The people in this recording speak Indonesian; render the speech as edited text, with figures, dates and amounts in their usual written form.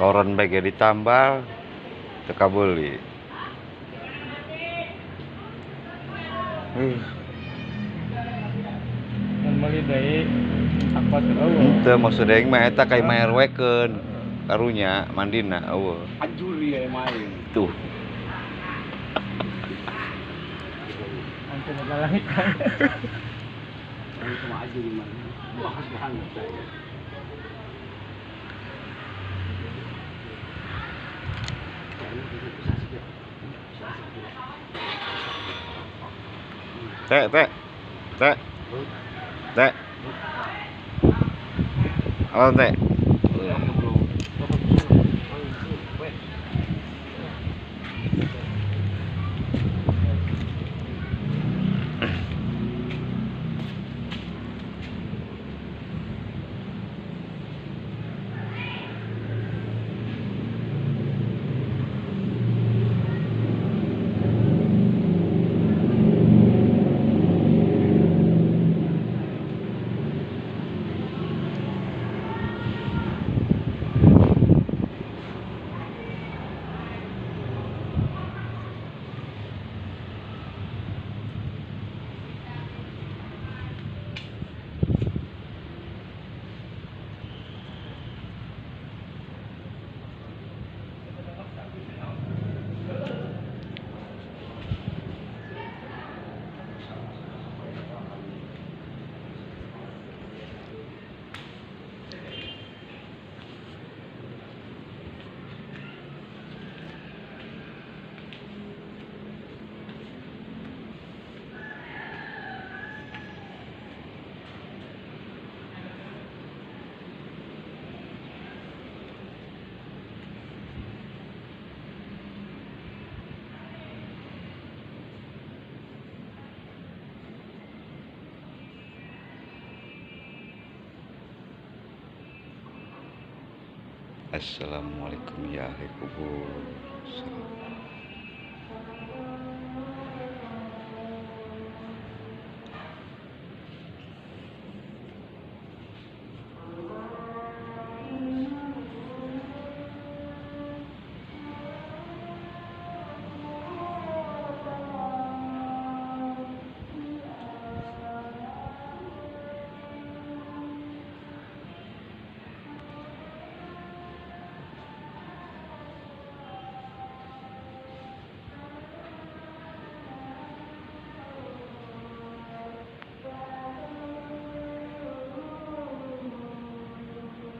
Toron bege ditambal teu beuli. Mun meuli deui akot eueuh. Henteu maksud aing mah eta kai maerwekeun karunya mandina eueuh. Anjuri ya main. Tuh. Antum langit. Ini cuma anjuri mah. Wah, banget saya. Teh. Halo teh. Assalamualaikum ya ahli kubur.